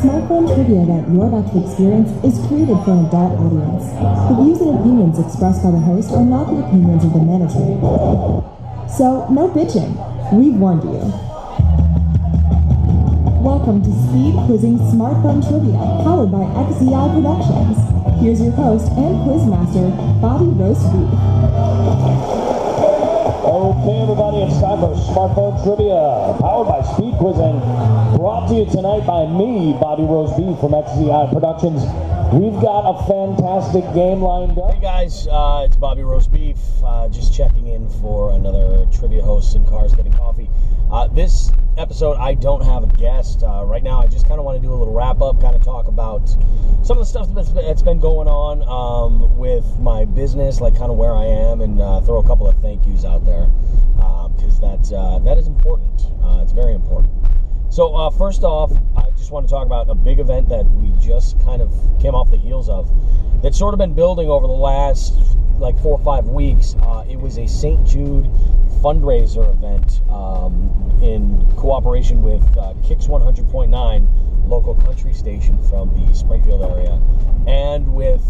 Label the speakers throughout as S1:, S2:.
S1: smartphone trivia that you're about to experience is created for an adult audience. The views and opinions expressed by the host are not the opinions of the management. So, no bitching. We've warned you. Welcome to Speedquizzing Smartphone Trivia, powered by THICGC Productions. Here's your host and quizmaster, Bobby Roast Beef.
S2: Okay, everybody, it's time for Smartphone Trivia, powered by Speedquizzing, brought to you tonight by me, Bobby Roast Beef from THICGC Productions. We've got a fantastic game lined up.
S3: Hey guys, it's Bobby Roast Beef, just checking in for another trivia host in Cars Getting Coffee. This episode, I don't have a guest. Right now, I just kind of want to do a little wrap-up, kind of talk about some of the stuff that's been going on with my business, like kind of where I am, and throw a couple of thank yous out there, because that is important. It's very important. So first off, I just want to talk about a big event that we just kind of came off the heels of, that's sort of been building over the last like 4 or 5 weeks. It was a St. Jude fundraiser event in cooperation with Kicks 100.9, local country station from the Springfield area, and with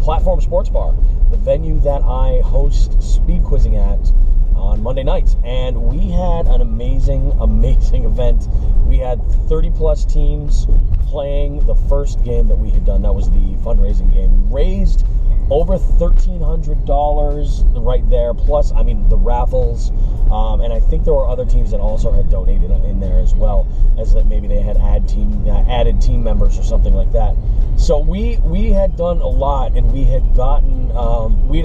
S3: Platform Sports Bar, the venue that I host Speedquizzing at on Monday nights. And we had an amazing event. We had 30 plus teams playing the first game that we had done. That was the fundraising game. We raised over $1,300 right there, plus, I mean, the raffles, and I think there were other teams that also had donated in there as well, as that maybe they had added team members or something like that. So we had done a lot, and we had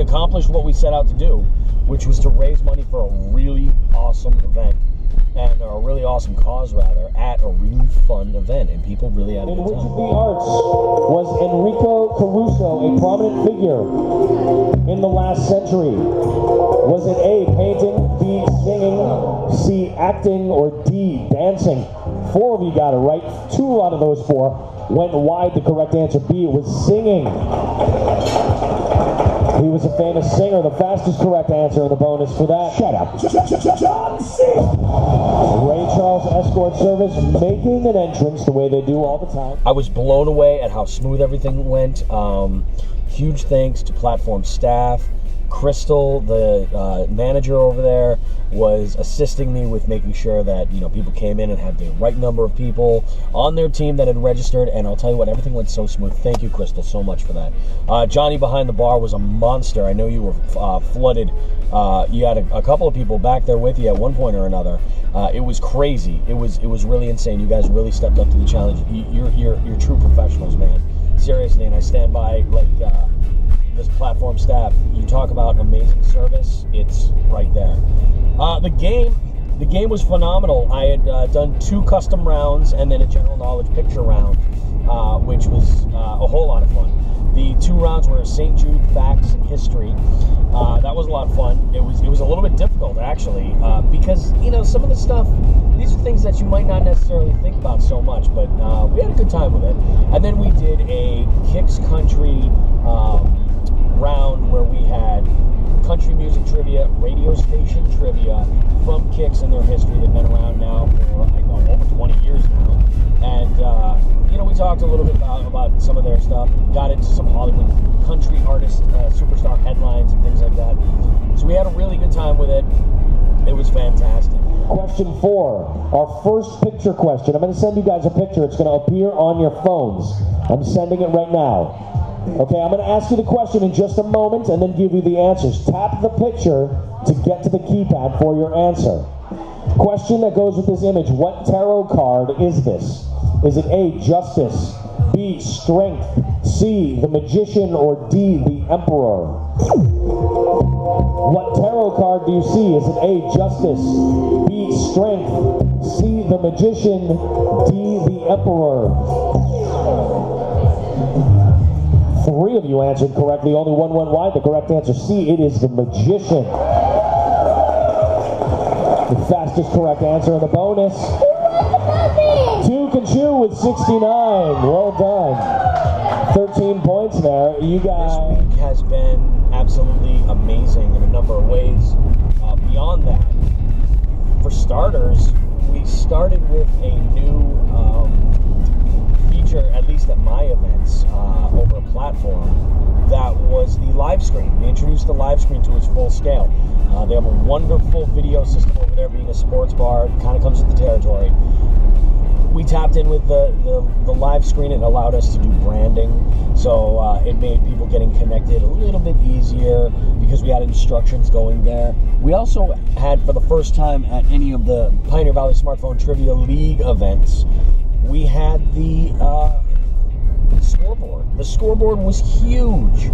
S3: accomplished what we set out to do, which was to raise money for a really awesome event, and a really awesome cause, rather, at a really fun event, and people really had a good time.
S2: In which of the arts was Enrico Caruso a prominent figure in the last century? Was it A, painting, B, singing, C, acting, or D, dancing? 4 of you got it right. 2 out of those 4 went wide. The correct answer, B, it was singing. He was a famous singer. The fastest correct answer in the bonus for that. Shut up. John C. Ray Charles Escort Service making an entrance the way they do all the time.
S3: I was blown away at how smooth everything went. Huge thanks to Platform staff. Crystal, the manager over there, was assisting me with making sure that, you know, people came in and had the right number of people on their team that had registered, and I'll tell you what, everything went so smooth. Thank you, Crystal, so much for that. Johnny behind the bar was a monster. I know you were flooded. You had a couple of people back there with you at one point or another. It was crazy. It was really insane. You guys really stepped up to the challenge. You're true professionals, man. Seriously, and I stand by, like, this Platform staff. You talk about amazing service, it's right there. The game was phenomenal. I had done 2 custom rounds and then a general knowledge picture round, which was a whole lot of fun. The 2 rounds were St. Jude facts and history. That was a lot of fun. It was a little bit difficult, actually, because, you know, some of the stuff, these are things that you might not necessarily think about so much, but we had a good time with it. And then we did a Kicks Country round where we had country music trivia, radio station trivia from Kicks and their history. They've been around now for, I know, over 20 years now. And, you know, we talked a little bit about some of their stuff, got into some Hollywood country artist, superstar headlines and things like that. So we had a really good time with it. It was fantastic.
S2: Question 4, our first picture question. I'm going to send you guys a picture. It's going to appear on your phones. I'm sending it right now. Okay, I'm going to ask you the question in just a moment and then give you the answers. Tap the picture to get to the keypad for your answer. Question that goes with this image: what tarot card is this? Is it A, Justice, B, Strength, C, the Magician, or D, the Emperor? What tarot card do you see? Is it A, Justice, B, Strength, C, the Magician, D, the Emperor? 3 of you answered correctly. Only 1 went wide. The correct answer, C, it is the Magician. The fastest correct answer in the bonus. 2 can chew with 69. Well done. 13 points there. You guys.
S3: This week has been absolutely amazing in a number of ways. Beyond that, for starters, we started with a new feature, at least at my events, over a platform that was the live screen. They introduced the live screen to its full scale. They have a wonderful video system over there, being a sports bar. It kind of comes with the territory. We tapped in with the live screen. It allowed us to do branding, so it made people getting connected a little bit easier because we had instructions going there. We also had, for the first time at any of the Pioneer Valley Smartphone Trivia League events, we had the scoreboard. The scoreboard was huge.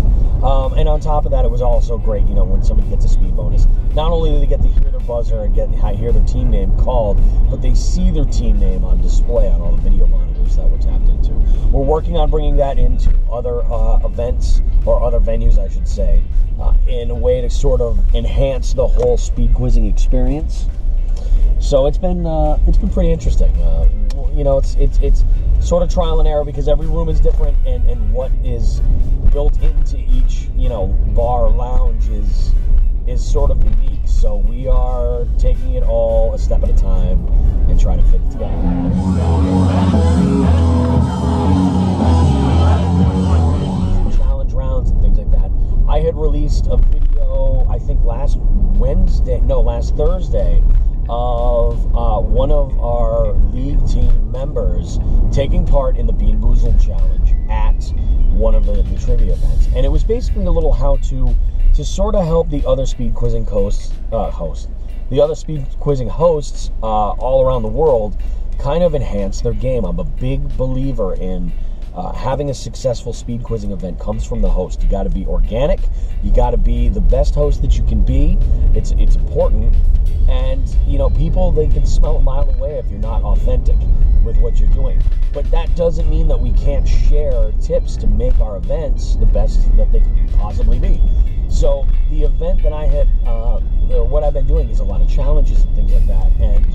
S3: And on top of that, it was also great, when somebody gets a speed bonus. Not only do they get to hear their buzzer and hear their team name called, but they see their team name on display on all the video monitors that we're tapped into. We're working on bringing that into other events, or other venues, I should say, in a way to sort of enhance the whole speed quizzing experience. So it's been pretty interesting. It's sort of trial and error because every room is different, and what is built into each bar or lounge is sort of unique. So we are taking it all a step at a time and trying to fit it together. Challenge rounds and things like that. I had released a video, I think last Thursday, of one of our league team members taking part in the Bean Boozled Challenge at one of the trivia events. And it was basically a little how-to to sort of help the other speed quizzing hosts all around the world kind of enhance their game. I'm a big believer in having a successful speed quizzing event comes from the host. You got to be organic. You got to be the best host that you can be. It's important. And, people, they can smell a mile away if you're not authentic with what you're doing. But that doesn't mean that we can't share tips to make our events the best that they could possibly be. So the event that I had, what I've been doing is a lot of challenges and things like that. And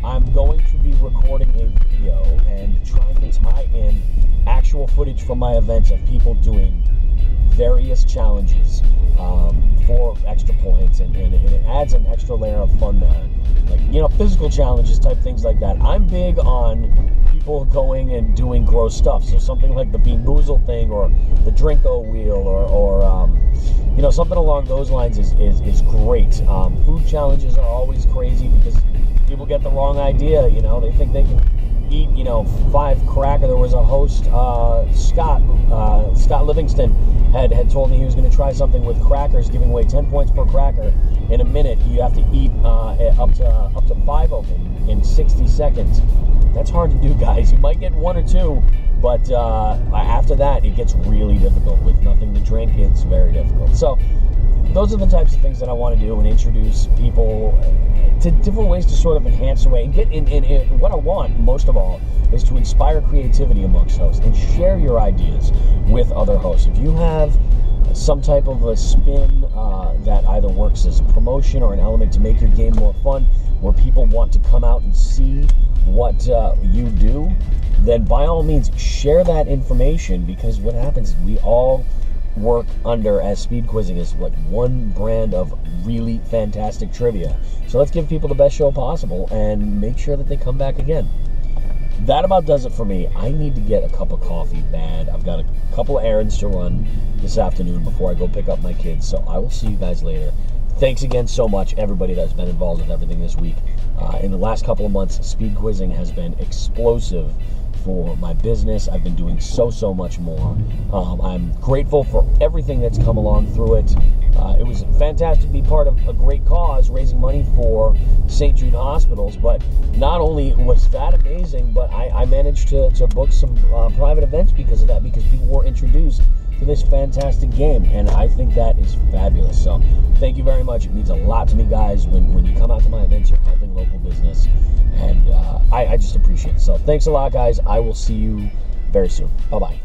S3: I'm going to be recording a video and trying to tie in actual footage from my events of people doing various challenges for extra points, and it adds an extra layer of fun there. Like, physical challenges type things like that. I'm big on people going and doing gross stuff. So something like the Bean Boozled thing, or the Drinko wheel, or something along those lines is great. Food challenges are always crazy because people get the wrong idea. They think they can eat 5 cracker. There was a host, Scott Livingston had told me he was going to try something with crackers, giving away 10 points per cracker in a minute. You have to eat up to 5 of them in 60 seconds. That's hard to do, guys. You might get 1 or 2, but after that it gets really difficult. With nothing to drink, it's very difficult. So those are the types of things that I want to do, and introduce people to different ways to sort of enhance the way and get in. What I want most of all is to inspire creativity amongst hosts and share your ideas with other hosts. If you have some type of a spin that either works as a promotion or an element to make your game more fun, where people want to come out and see what you do, then by all means share that information, because what happens is we all work under, as speed quizzing is like one brand of really fantastic trivia. So let's give people the best show possible and make sure that they come back again. That about does it for me. I need to get a cup of coffee bad. I've got a couple of errands to run this afternoon before I go pick up my kids, so I will see you guys later. Thanks again so much, everybody that's been involved with everything this week. In the last couple of months, speed quizzing has been explosive for my business. I've been doing so much more. I'm grateful for everything that's come along through it. It was fantastic to be part of a great cause, raising money for St. Jude Hospitals. But not only was that amazing, but I managed to book some private events because of that, because people were introduced to this fantastic game, and I think that is fabulous. So thank you very much. It means a lot to me, guys. When you come out to my events, you're helping local business, and I just appreciate it. So thanks a lot, guys. I will see you very soon. Bye-bye.